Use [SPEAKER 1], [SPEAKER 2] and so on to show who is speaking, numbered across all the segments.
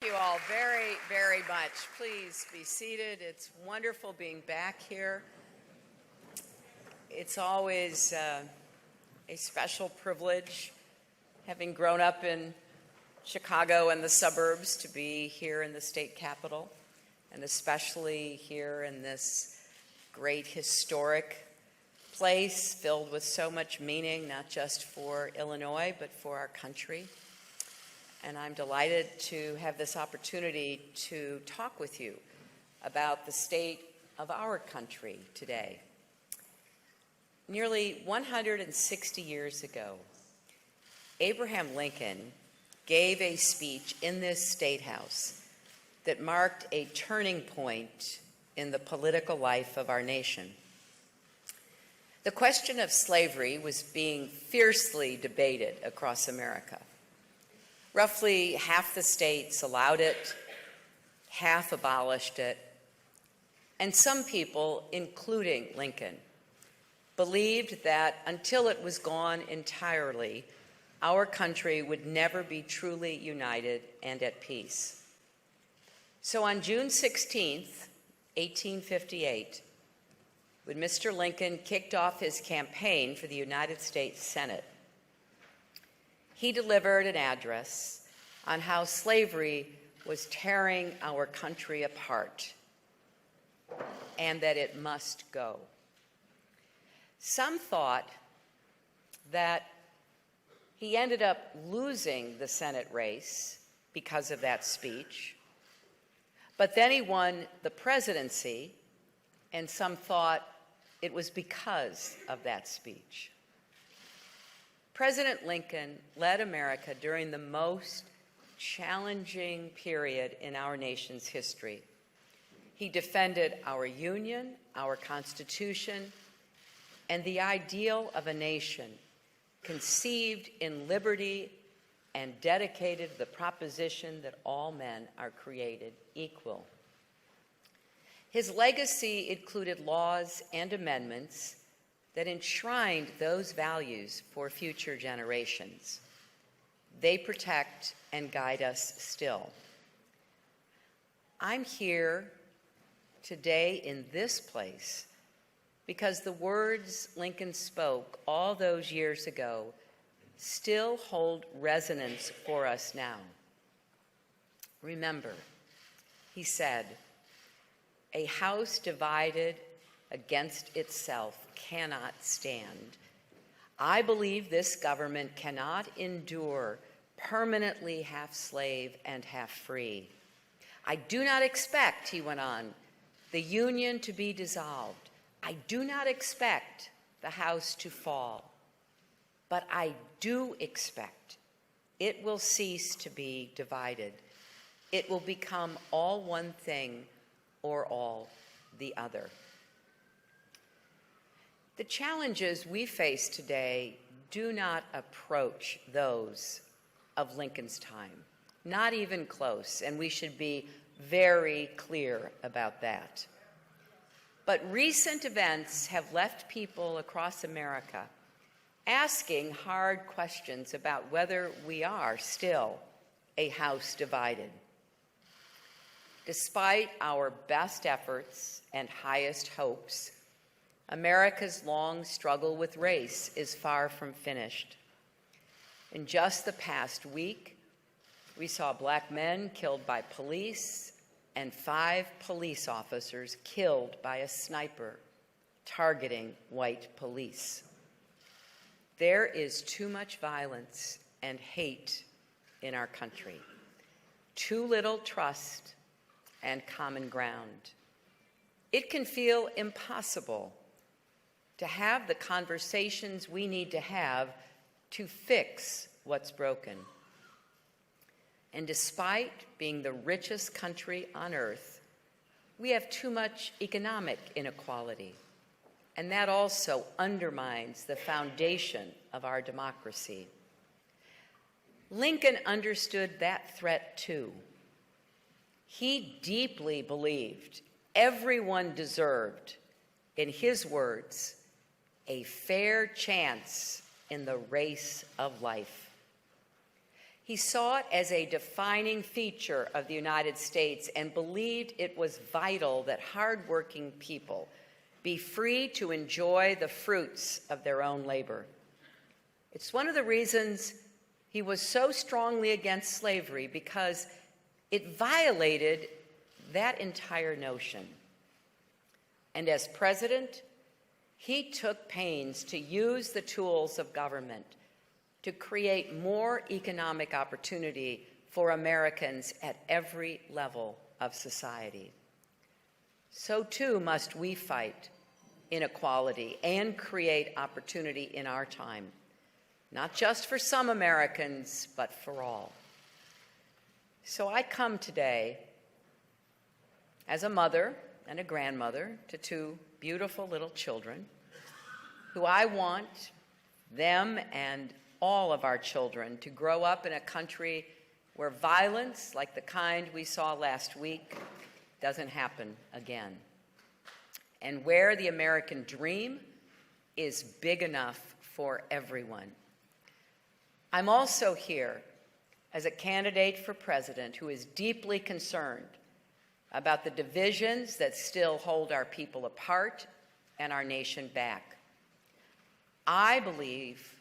[SPEAKER 1] Thank you all very, very much. Please be seated. It's wonderful being back here. It's always a special privilege, having grown up in Chicago and the suburbs, to be here in the state capitol, and especially here in this great historic place filled with so much meaning, not just for Illinois, but for our country. And I'm delighted to have this opportunity to talk with you about the state of our country today. Nearly 160 years ago, Abraham Lincoln gave a speech in this State House that marked a turning point in the political life of our nation. The question of slavery was being fiercely debated across America. Roughly half the states allowed it, half abolished it, and some people, including Lincoln, believed that until it was gone entirely, our country would never be truly united and at peace. So on June 16th, 1858, when Mr. Lincoln kicked off his campaign for the United States Senate, he delivered an address on how slavery was tearing our country apart and that it must go. Some thought that he ended up losing the Senate race because of that speech, but then he won the presidency, and some thought it was because of that speech. President Lincoln led America during the most challenging period in our nation's history. He defended our Union, our Constitution, and the ideal of a nation conceived in liberty and dedicated to the proposition that all men are created equal. His legacy included laws and amendments that enshrined those values for future generations. They protect and guide us still. I'm here today in this place because the words Lincoln spoke all those years ago still hold resonance for us now. Remember, he said, "A house divided against itself cannot stand. I believe this government cannot endure permanently half slave and half free. I do not expect," he went on, "the Union to be dissolved. I do not expect the house to fall. But I do expect it will cease to be divided. It will become all one thing or all the other." The challenges we face today do not approach those of Lincoln's time, not even close, and we should be very clear about that. But recent events have left people across America asking hard questions about whether we are still a house divided. Despite our best efforts and highest hopes, America's long struggle with race is far from finished. In just the past week, we saw Black men killed by police and 5 police officers killed by a sniper targeting white police. There is too much violence and hate in our country, too little trust and common ground. It can feel impossible to have the conversations we need to have to fix what's broken. And despite being the richest country on earth, we have too much economic inequality, and that also undermines the foundation of our democracy. Lincoln understood that threat too. He deeply believed everyone deserved, in his words, a fair chance in the race of life. He saw it as a defining feature of the United States and believed it was vital that hardworking people be free to enjoy the fruits of their own labor. It's one of the reasons he was so strongly against slavery, because it violated that entire notion. And as president, he took pains to use the tools of government to create more economic opportunity for Americans at every level of society. So too must we fight inequality and create opportunity in our time, not just for some Americans, but for all. So I come today as a mother and a grandmother to two beautiful little children who I want them and all of our children to grow up in a country where violence, like the kind we saw last week, doesn't happen again, and where the American dream is big enough for everyone. I'm also here as a candidate for president who is deeply concerned about the divisions that still hold our people apart and our nation back. I believe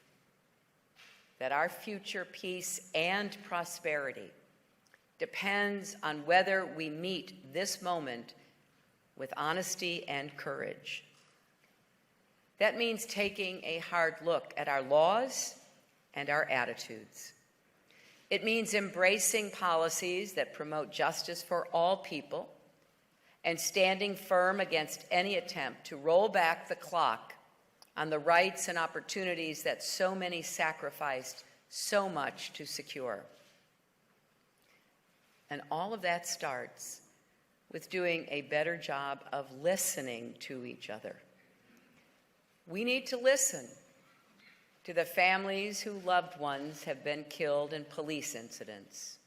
[SPEAKER 1] that our future peace and prosperity depends on whether we meet this moment with honesty and courage. That means taking a hard look at our laws and our attitudes. It means embracing policies that promote justice for all people and standing firm against any attempt to roll back the clock on the rights and opportunities that so many sacrificed so much to secure. And all of that starts with doing a better job of listening to each other. We need to listen to the families whose loved ones have been killed in police incidents.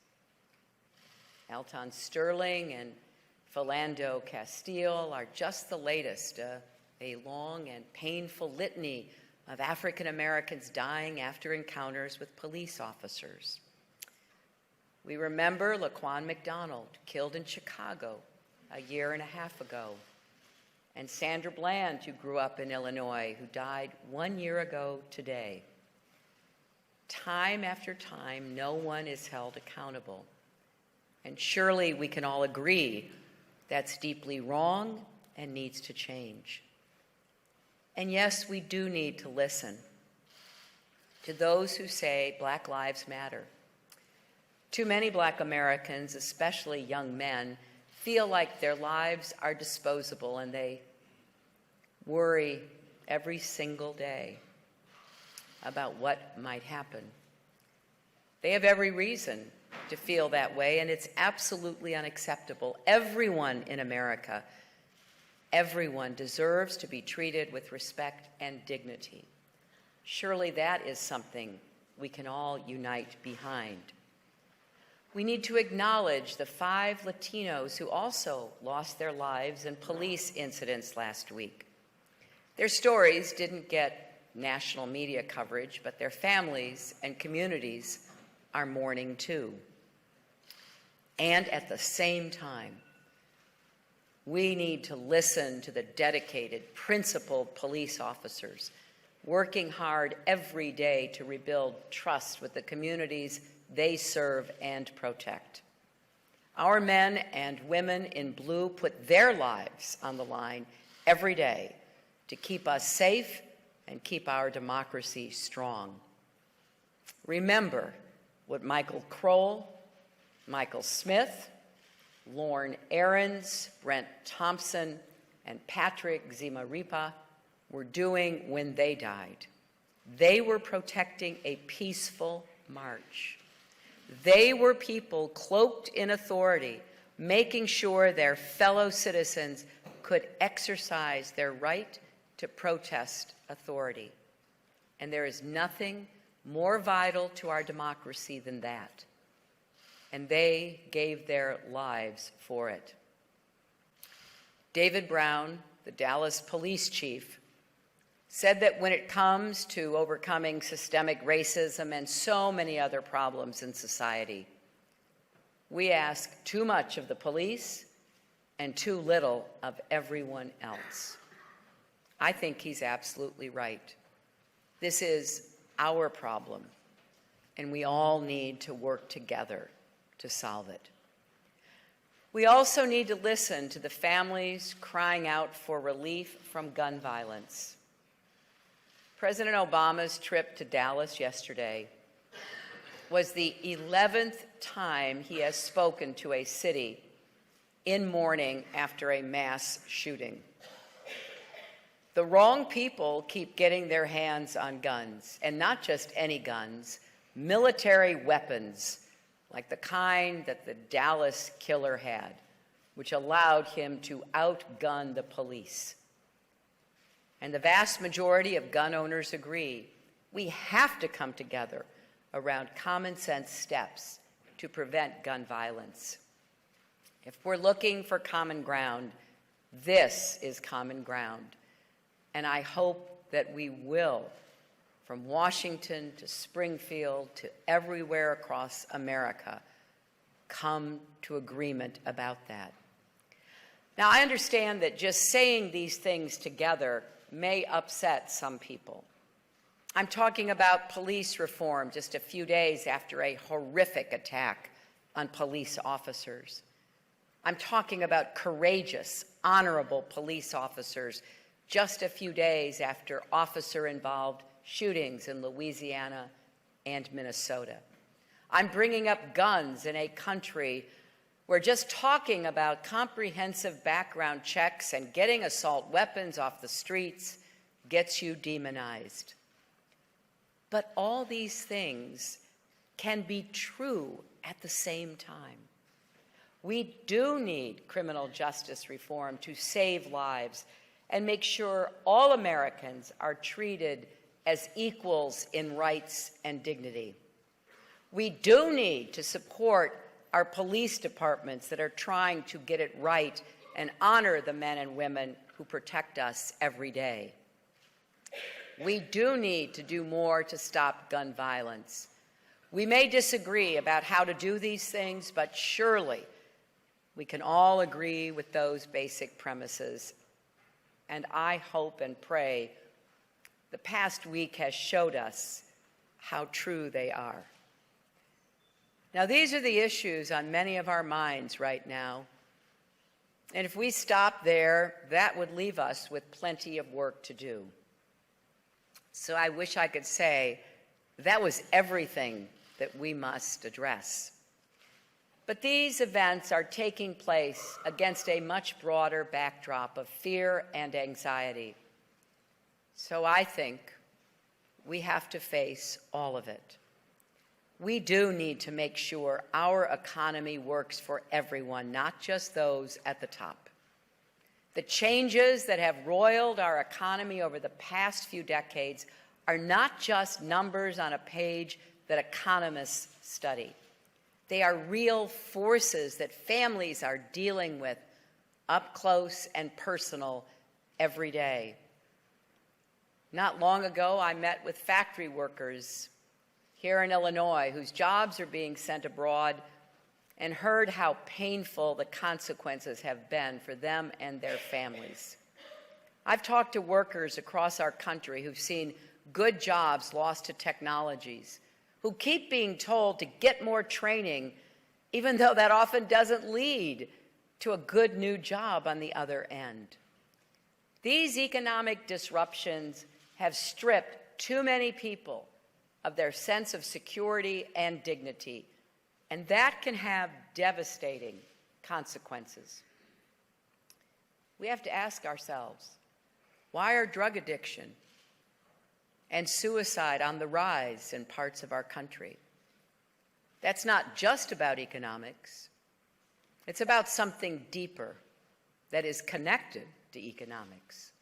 [SPEAKER 1] Alton Sterling and Philando Castile are just the latest, a long and painful litany of African Americans dying after encounters with police officers. We remember Laquan McDonald, killed in Chicago a year and a half ago, and Sandra Bland, who grew up in Illinois, who died 1 year ago today. Time after time, no one is held accountable. And surely we can all agree that's deeply wrong and needs to change. And yes, we do need to listen to those who say Black lives matter. Too many Black Americans, especially young men, feel like their lives are disposable, and they worry every single day about what might happen. They have every reason to feel that way, and it's absolutely unacceptable. Everyone in America, everyone deserves to be treated with respect and dignity. Surely that is something we can all unite behind. We need to acknowledge the 5 Latinos who also lost their lives in police incidents last week. Their stories didn't get national media coverage, but their families and communities are mourning too. And at the same time, we need to listen to the dedicated, principled police officers working hard every day to rebuild trust with the communities they serve and protect. Our men and women in blue put their lives on the line every day to keep us safe and keep our democracy strong. Remember what Michael Kroll, Michael Smith, Lorne Ahrens, Brent Thompson, and Patrick Zimaripa were doing when they died. They were protecting a peaceful march. They were people cloaked in authority, making sure their fellow citizens could exercise their right to protest authority. And there is nothing more vital to our democracy than that. And they gave their lives for it. David Brown, the Dallas police chief, said that when it comes to overcoming systemic racism and so many other problems in society, we ask too much of the police and too little of everyone else. I think he's absolutely right. This is our problem, and we all need to work together to solve it. We also need to listen to the families crying out for relief from gun violence. President Obama's trip to Dallas yesterday was the 11th time he has spoken to a city in mourning after a mass shooting. The wrong people keep getting their hands on guns, and not just any guns, military weapons, like the kind that the Dallas killer had, which allowed him to outgun the police. And the vast majority of gun owners agree we have to come together around common sense steps to prevent gun violence. If we're looking for common ground, this is common ground. And I hope that we will, from Washington to Springfield to everywhere across America, come to agreement about that. Now, I understand that just saying these things together may upset some people. I'm talking about police reform just a few days after a horrific attack on police officers. I'm talking about courageous, honorable police officers just a few days after officer-involved shootings in Louisiana and Minnesota. I'm bringing up guns in a country where just talking about comprehensive background checks and getting assault weapons off the streets gets you demonized. But all these things can be true at the same time. We do need criminal justice reform to save lives and make sure all Americans are treated as equals in rights and dignity. We do need to support our police departments that are trying to get it right and honor the men and women who protect us every day. We do need to do more to stop gun violence. We may disagree about how to do these things, but surely we can all agree with those basic premises. And I hope and pray the past week has showed us how true they are. Now, these are the issues on many of our minds right now. And if we stop there, that would leave us with plenty of work to do. So I wish I could say that was everything that we must address. But these events are taking place against a much broader backdrop of fear and anxiety. So I think we have to face all of it. We do need to make sure our economy works for everyone, not just those at the top. The changes that have roiled our economy over the past few decades are not just numbers on a page that economists study. They are real forces that families are dealing with up close and personal every day. Not long ago, I met with factory workers here in Illinois whose jobs are being sent abroad and heard how painful the consequences have been for them and their families. I've talked to workers across our country who've seen good jobs lost to technologies, who keep being told to get more training, even though that often doesn't lead to a good new job on the other end. These economic disruptions have stripped too many people of their sense of security and dignity, and that can have devastating consequences. We have to ask ourselves, why are drug addiction and suicide on the rise in parts of our country? That's not just about economics. It's about something deeper that is connected to economics.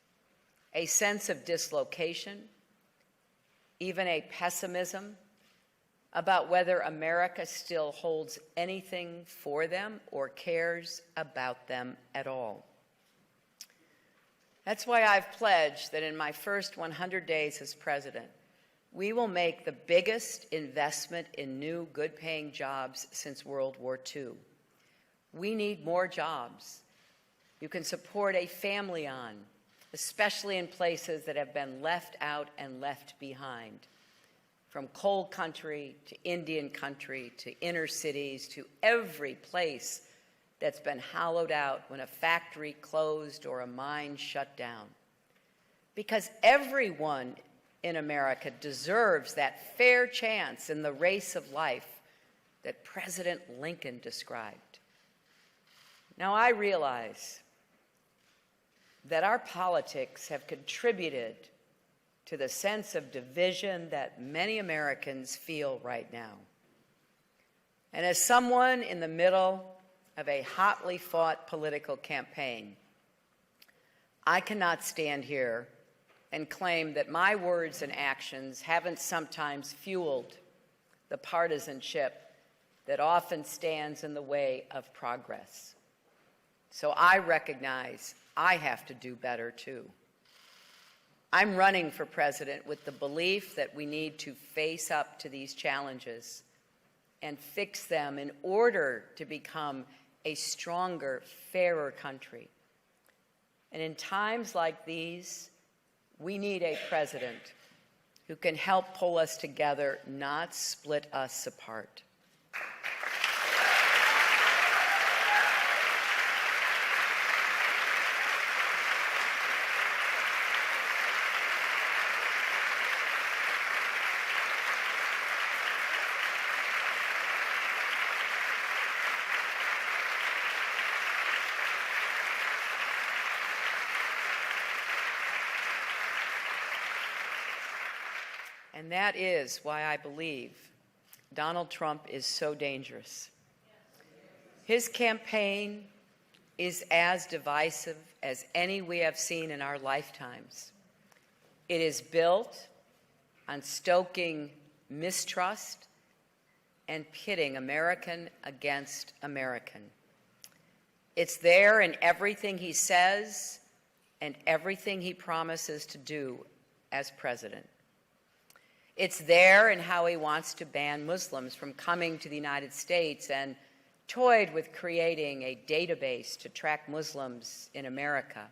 [SPEAKER 1] A sense of dislocation, even a pessimism about whether America still holds anything for them or cares about them at all. That's why I've pledged that in my first 100 days as president, we will make the biggest investment in new, good-paying jobs since World War II. We need more jobs you can support a family on, especially in places that have been left out and left behind. From coal country to Indian country to inner cities to every place that's been hollowed out when a factory closed or a mine shut down. Because everyone in America deserves that fair chance in the race of life that President Lincoln described. Now, I realize that our politics have contributed to the sense of division that many Americans feel right now. And as someone in the middle of a hotly fought political campaign, I cannot stand here and claim that my words and actions haven't sometimes fueled the partisanship that often stands in the way of progress. So I recognize I have to do better too. I'm running for president with the belief that we need to face up to these challenges and fix them in order to become a stronger, fairer country. And in times like these, we need a president who can help pull us together, not split us apart. And that is why I believe Donald Trump is so dangerous. His campaign is as divisive as any we have seen in our lifetimes. It is built on stoking mistrust and pitting American against American. It's there in everything he says and everything he promises to do as president. It's there in how he wants to ban Muslims from coming to the United States and toyed with creating a database to track Muslims in America.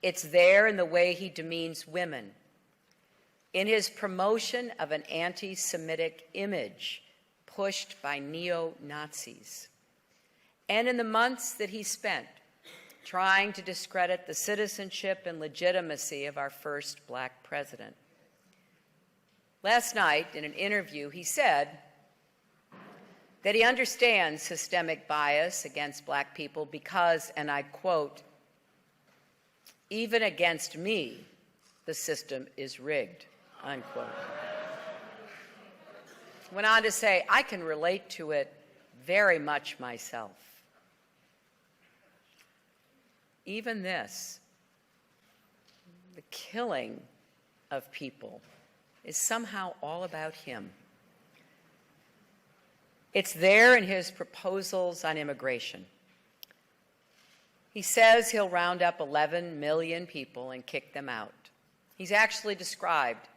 [SPEAKER 1] It's there in the way he demeans women, in his promotion of an anti-Semitic image pushed by neo-Nazis, and in the months that he spent trying to discredit the citizenship and legitimacy of our first black president. Last night, in an interview, he said that he understands systemic bias against black people because, and I quote, "Even against me, the system is rigged," unquote. Went on to say, "I can relate to it very much myself." Even this, the killing of people, is somehow all about him. It's there in his proposals on immigration. He says he'll round up 11 million people and kick them out. He's actually described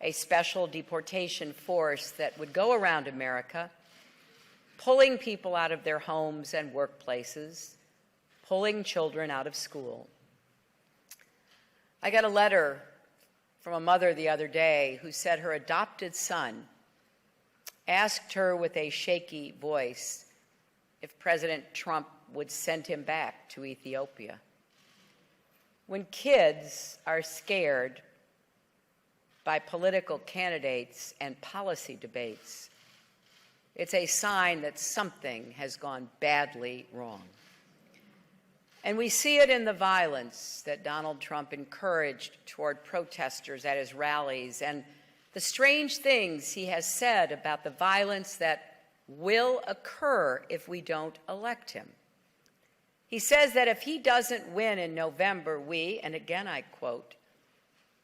[SPEAKER 1] a special deportation force that would go around America, pulling people out of their homes and workplaces, pulling children out of school. I got a letter from a mother the other day who said her adopted son asked her with a shaky voice if President Trump would send him back to Ethiopia. When kids are scared by political candidates and policy debates, it's a sign that something has gone badly wrong. And we see it in the violence that Donald Trump encouraged toward protesters at his rallies and the strange things he has said about the violence that will occur if we don't elect him. He says that if he doesn't win in November, we, and again I quote,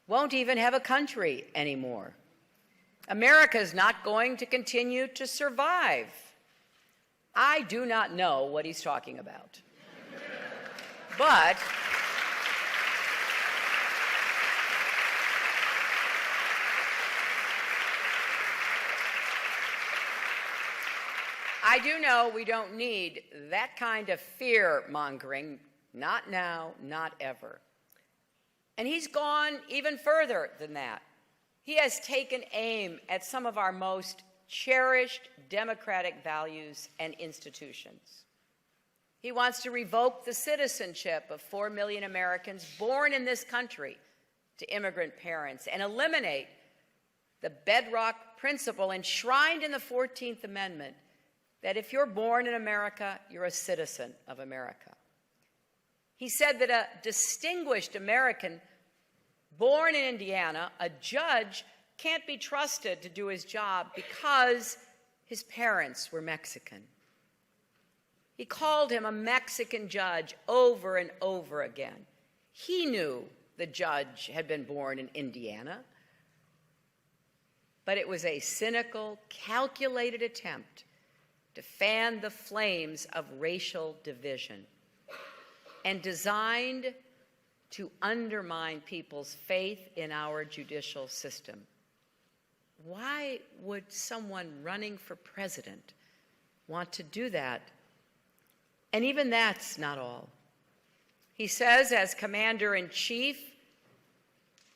[SPEAKER 1] won't even have a country anymore. America is not going to continue to survive. I do not know what he's talking about. But I do know we don't need that kind of fear-mongering, not now, not ever. And he's gone even further than that. He has taken aim at some of our most cherished democratic values and institutions. He wants to revoke the citizenship of 4 million Americans born in this country to immigrant parents and eliminate the bedrock principle enshrined in the 14th Amendment that if you're born in America, you're a citizen of America. He said that a distinguished American born in Indiana, a judge, can't be trusted to do his job because his parents were Mexican. He called him a Mexican judge over and over again. He knew the judge had been born in Indiana, but it was a cynical, calculated attempt to fan the flames of racial division and designed to undermine people's faith in our judicial system. Why would someone running for president want to do that? And even that's not all. He says, as commander-in-chief,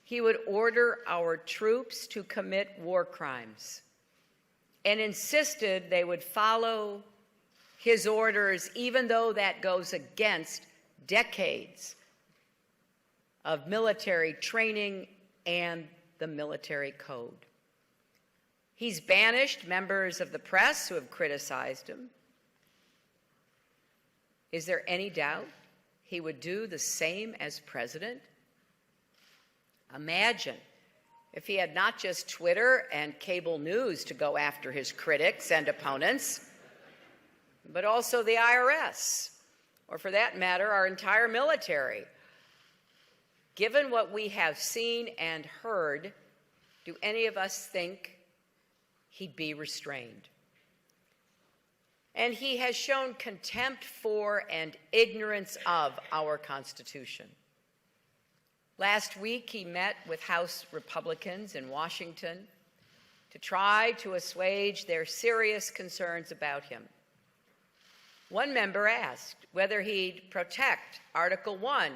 [SPEAKER 1] he would order our troops to commit war crimes and insisted they would follow his orders, even though that goes against decades of military training and the military code. He's banished members of the press who have criticized him. Is there any doubt he would do the same as president? Imagine if he had not just Twitter and cable news to go after his critics and opponents, but also the IRS, or for that matter, our entire military. Given what we have seen and heard, do any of us think he'd be restrained? And he has shown contempt for and ignorance of our Constitution. Last week, he met with House Republicans in Washington to try to assuage their serious concerns about him. One member asked whether he'd protect Article 1,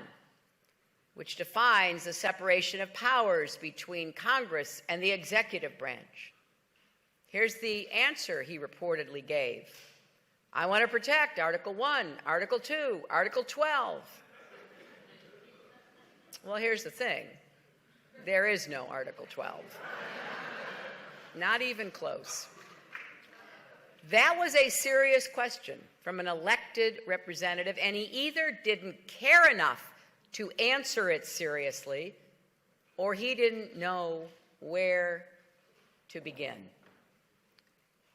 [SPEAKER 1] which defines the separation of powers between Congress and the executive branch. Here's the answer he reportedly gave. I want to protect Article 1, Article 2, Article 12. Well, here's the thing. There is no Article 12. Not even close. That was a serious question from an elected representative, and he either didn't care enough to answer it seriously, or he didn't know where to begin.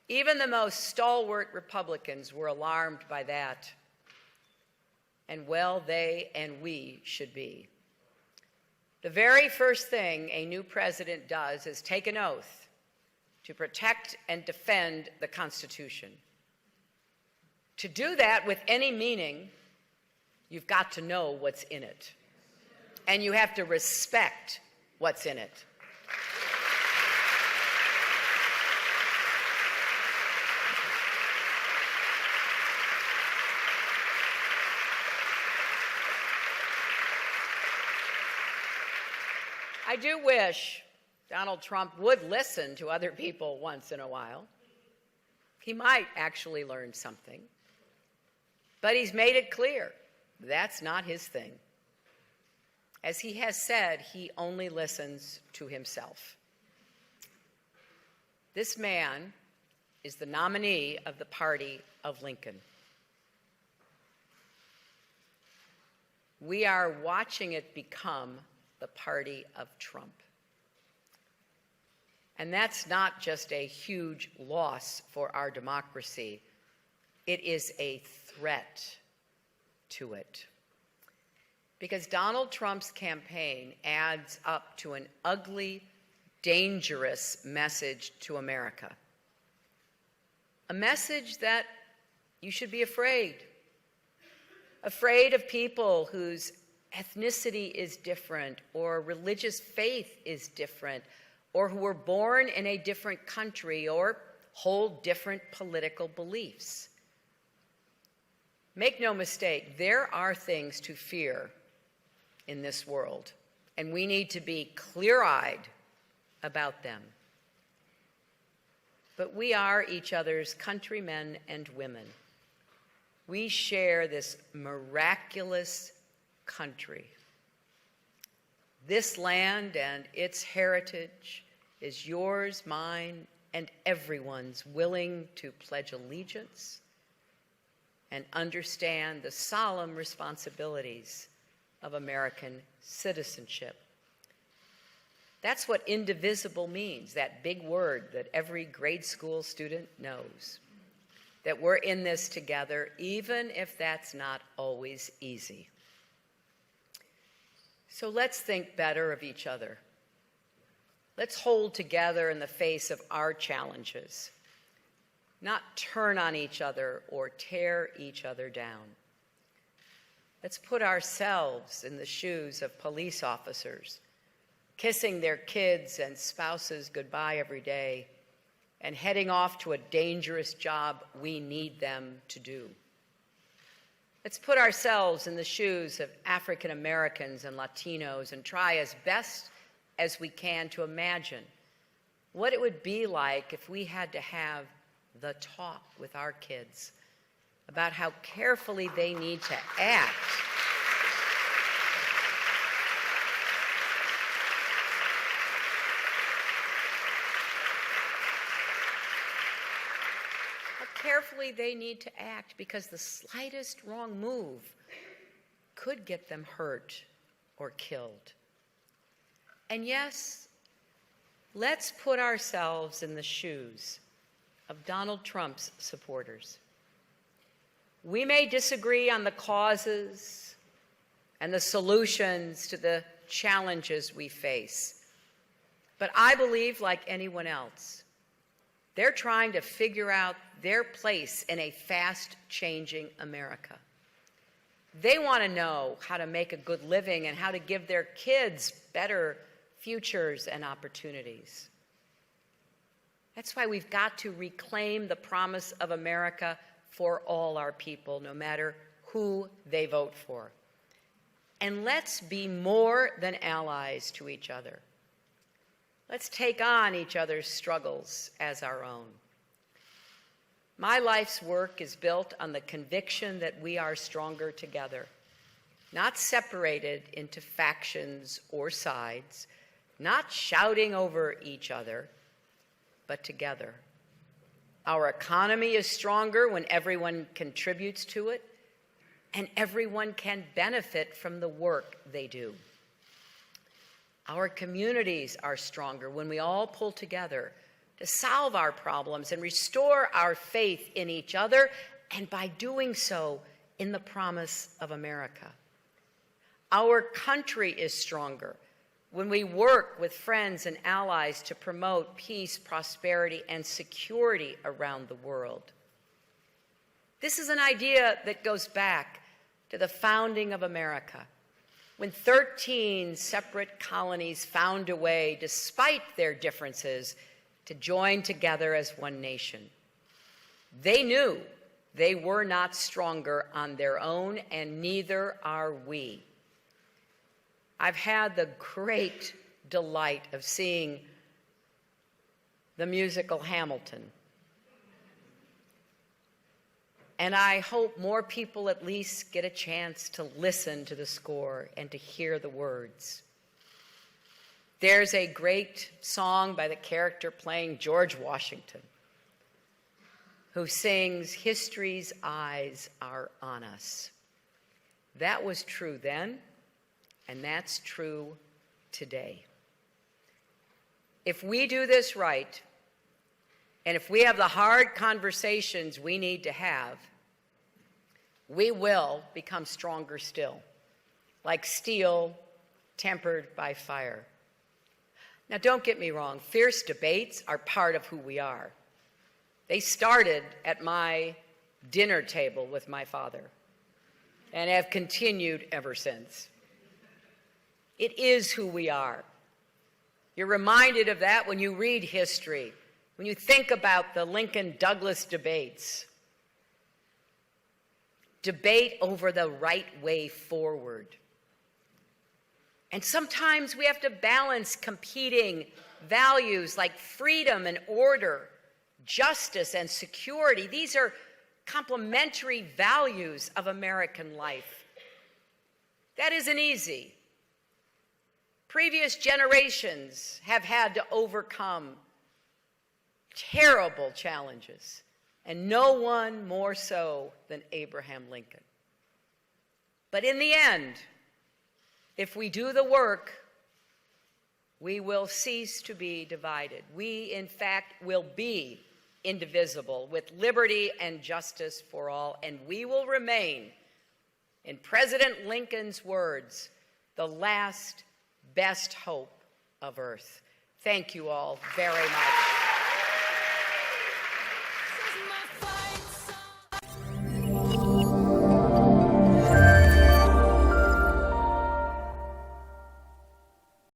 [SPEAKER 1] Even the most stalwart Republicans were alarmed by that, and well, they and we should be. The very first thing a new president does is take an oath to protect and defend the Constitution. To do that with any meaning, you've got to know what's in it, and you have to respect what's in it. I do wish Donald Trump would listen to other people once in a while. He might actually learn something. But he's made it clear that's not his thing. As he has said, he only listens to himself. This man is the nominee of the party of Lincoln. We are watching it become the party of Trump. And that's not just a huge loss for our democracy. It is a threat to it. Because Donald Trump's campaign adds up to an ugly, dangerous message to America. A message that you should be afraid. Afraid of people whose ethnicity is different, or religious faith is different, or who were born in a different country, or hold different political beliefs. Make no mistake, there are things to fear in this world, and we need to be clear-eyed about them. But we are each other's countrymen and women. We share this miraculous country. This land and its heritage is yours, mine, and everyone's willing to pledge allegiance and understand the solemn responsibilities of American citizenship. That's what indivisible means, that big word that every grade school student knows. That we're in this together, even if that's not always easy. So let's think better of each other. Let's hold together in the face of our challenges, not turn on each other or tear each other down. Let's put ourselves in the shoes of police officers, kissing their kids and spouses goodbye every day, and heading off to a dangerous job we need them to do. Let's put ourselves in the shoes of African Americans and Latinos and try as best as we can to imagine what it would be like if we had to have the talk with our kids about how carefully they need to act because the slightest wrong move could get them hurt or killed. And yes, let's put ourselves in the shoes of Donald Trump's supporters. We may disagree on the causes and the solutions to the challenges we face, but I believe, like anyone else, they're trying to figure out their place in a fast-changing America. They want to know how to make a good living and how to give their kids better futures and opportunities. That's why we've got to reclaim the promise of America for all our people, no matter who they vote for. And let's be more than allies to each other. Let's take on each other's struggles as our own. My life's work is built on the conviction that we are stronger together, not separated into factions or sides, not shouting over each other, but together. Our economy is stronger when everyone contributes to it, and everyone can benefit from the work they do. Our communities are stronger when we all pull together to solve our problems and restore our faith in each other, and by doing so, in the promise of America. Our country is stronger when we work with friends and allies to promote peace, prosperity, and security around the world. This is an idea that goes back to the founding of America, when 13 separate colonies found a way, despite their differences, to join together as one nation. They knew they were not stronger on their own, and neither are we. I've had the great delight of seeing the musical Hamilton. And I hope more people at least get a chance to listen to the score and to hear the words. There's a great song by the character playing George Washington, who sings, "History's eyes are on us." That was true then, and that's true today. If we do this right, and if we have the hard conversations we need to have, we will become stronger still, like steel tempered by fire. Now, don't get me wrong, fierce debates are part of who we are. They started at my dinner table with my father and have continued ever since. It is who we are. You're reminded of that when you read history when you think about the Lincoln-Douglas debates, debate over the right way forward. And sometimes we have to balance competing values like freedom and order, justice and security. These are complementary values of American life. That isn't easy. Previous generations have had to overcome terrible challenges, and no one more so than Abraham Lincoln. But in the end, if we do the work, we will cease to be divided. We, in fact, will be indivisible with liberty and justice for all, and we will remain, in President Lincoln's words, the last best hope of earth. Thank you all very much.